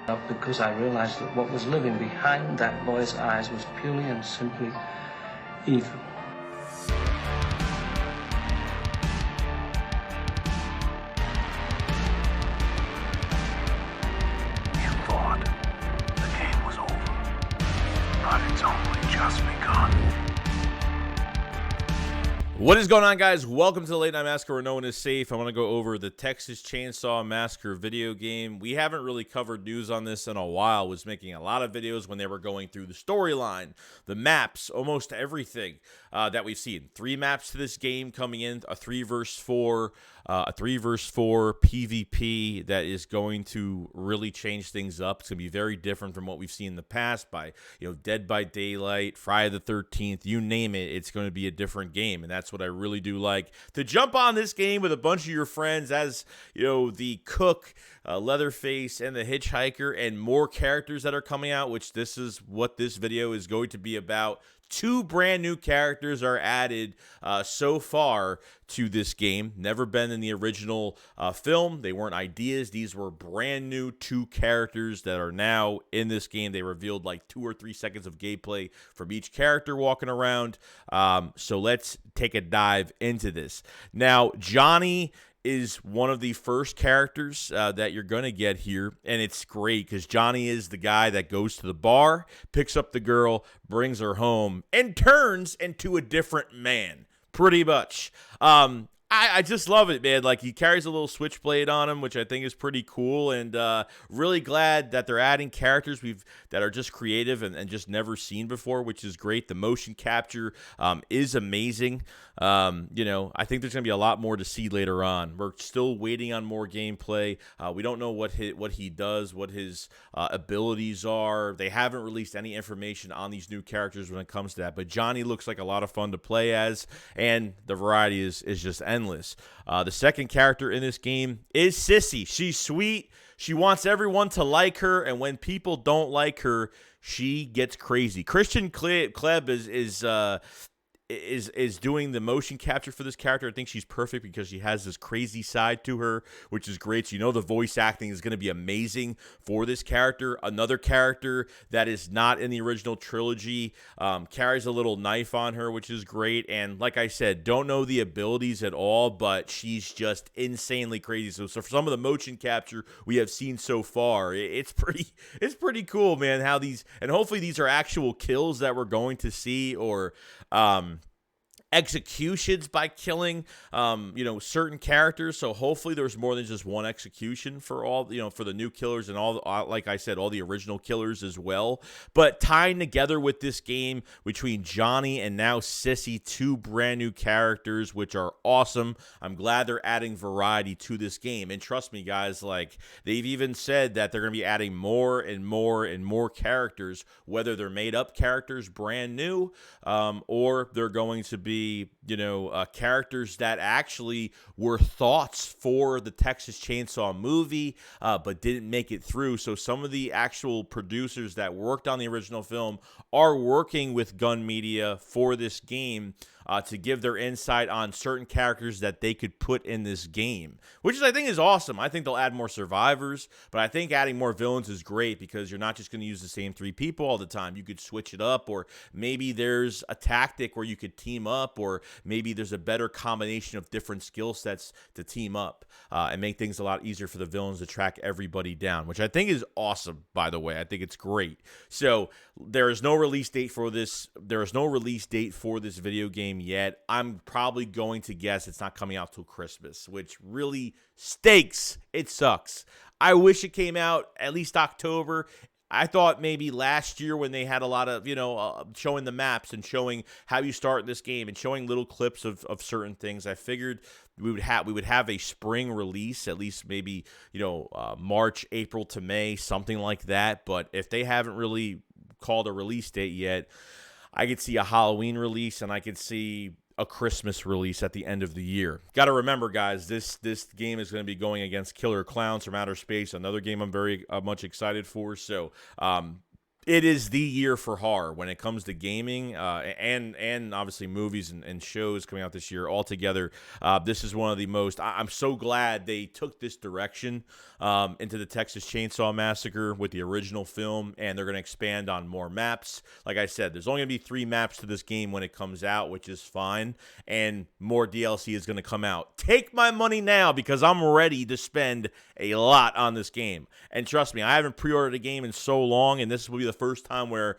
Because I realized that what was living behind that boy's eyes was purely and simply evil. You thought the game was over, but it's only just begun. What is going on, guys? Welcome to the Late Night Massacre where no one is safe. I want to go over the Texas Chainsaw Massacre video game. We haven't really covered news on this in a while. I was making a lot of videos when they were going through the storyline, the maps, almost everything that we've seen. 3 maps to this game coming in, a 3 versus 4 PvP that is going to really change things up. It's going to be very different from what we've seen in the past by, Dead by Daylight, Friday the 13th, you name it. It's going to be a different game, and that's what I really do like. To jump on this game with a bunch of your friends as, the Cook, Leatherface, and the Hitchhiker, and more characters that are coming out, which this is what this video is going to be about. 2 brand new characters are added so far to this game. Never been in the original film. They weren't ideas. These were brand new 2 characters that are now in this game. They revealed like 2 or 3 seconds of gameplay from each character walking around. So let's take a dive into this. Now, Johnny is one of the first characters that you're going to get here, and it's great because Johnny is the guy that goes to the bar, picks up the girl, brings her home, and turns into a different man, pretty much. I just love it, man. Like, he carries a little switchblade on him, which I think is pretty cool, and really glad that they're adding characters that are just creative and just never seen before, which is great. The motion capture is amazing. I think there's going to be a lot more to see later on. We're still waiting on more gameplay. We don't know what he does, what his abilities are. They haven't released any information on these new characters when it comes to that, but Johnny looks like a lot of fun to play as, and the variety is just endless. The second character in this game is Sissy. She's sweet. She wants everyone to like her, and when people don't like her, she gets crazy. Christian Kleb is doing the motion capture for this character. I think she's perfect because she has this crazy side to her, which is great. So the voice acting is going to be amazing for this character. Another character that is not in the original trilogy carries a little knife on her, which is great. And like I said, don't know the abilities at all, but she's just insanely crazy. So for some of the motion capture we have seen so far, it's pretty cool, man, how these, and hopefully these are actual kills that we're going to see, or executions by killing certain characters. So hopefully there's more than just one execution for all, for the new killers and all, like I said, all the original killers as well. But tying together with this game between Johnny and now Sissy, 2 brand new characters, which are awesome. I'm glad they're adding variety to this game. And trust me, guys, like, they've even said that they're going to be adding more and more and more characters, whether they're made up characters brand new, or they're going to be characters that actually were thoughts for the Texas Chainsaw movie, but didn't make it through. So some of the actual producers that worked on the original film are working with Gun Media for this game to give their insight on certain characters that they could put in this game, which I think is awesome. I think they'll add more survivors, but I think adding more villains is great because you're not just going to use the same 3 people all the time. You could switch it up, or maybe there's a tactic where you could team up, or maybe there's a better combination of different skill sets to team up and make things a lot easier for the villains to track everybody down, which I think is awesome, by the way. I think it's great. So there is no release date for this. There is no release date for this video game yet. I'm probably going to guess it's not coming out till Christmas, which really stinks. It sucks. I wish it came out at least October. I thought maybe last year when they had a lot of, showing the maps and showing how you start in this game and showing little clips of certain things, I figured we would have a spring release, at least maybe, March, April to May, something like that. But if they haven't really called a release date yet, I could see a Halloween release, and I could see a Christmas release at the end of the year. Got to remember, guys, this game is going to be going against Killer Clowns from Outer Space, another game I'm very much excited for. So it is the year for horror when it comes to gaming, and obviously movies and shows coming out this year altogether. This is one of the most. I'm so glad they took this direction into the Texas Chainsaw Massacre with the original film, and they're going to expand on more maps. Like I said, there's only going to be 3 maps to this game when it comes out, which is fine, and more DLC is going to come out. Take my money now because I'm ready to spend a lot on this game. And trust me, I haven't pre-ordered a game in so long, and this will be the first time where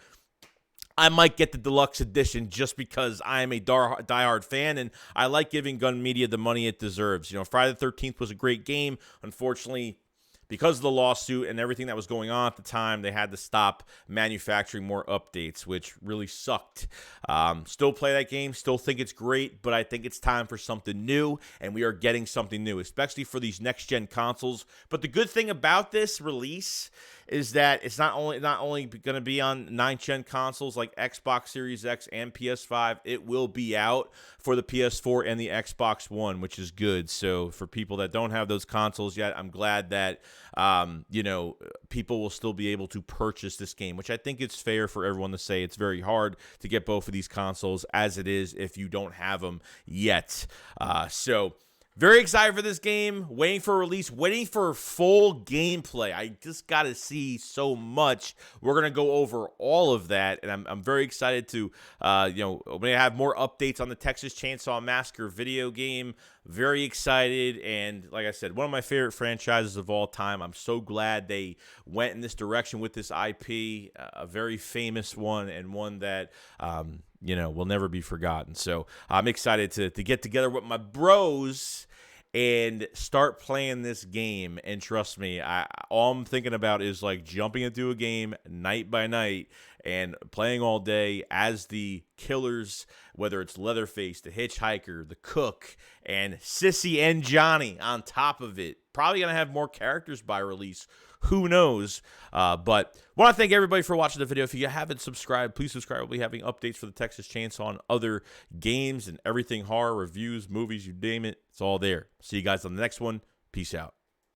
I might get the deluxe edition just because I am a diehard fan, and I like giving Gun Media the money it deserves. You know, Friday the 13th was a great game. Unfortunately, because of the lawsuit and everything that was going on at the time, they had to stop manufacturing more updates, which really sucked. Still play that game, still think it's great, but I think it's time for something new, and we are getting something new, especially for these next-gen consoles. But the good thing about this release is that it's not only going to be on 9th-gen consoles like Xbox Series X and PS5, it will be out for the PS4 and the Xbox One, which is good. So for people that don't have those consoles yet, I'm glad that people will still be able to purchase this game, which I think it's fair for everyone to say. It's very hard to get both of these consoles as it is if you don't have them yet. So very excited for this game, waiting for release, waiting for full gameplay. I just got to see so much. We're going to go over all of that, and I'm very excited to, we're going to have more updates on the Texas Chainsaw Massacre video game. Very excited, and like I said, one of my favorite franchises of all time. I'm so glad they went in this direction with this IP, a very famous one, and one that, will never be forgotten. So I'm excited to get together with my bros and start playing this game. And trust me, all I'm thinking about is like jumping into a game night by night and playing all day as the killers, whether it's Leatherface, the Hitchhiker, the Cook, and Sissy and Johnny on top of it. Probably going to have more characters by release. Who knows? But want to thank everybody for watching the video. If you haven't subscribed, please subscribe. We'll be having updates for the Texas Chainsaw and other games and everything horror, reviews, movies, you name it. It's all there. See you guys on the next one. Peace out.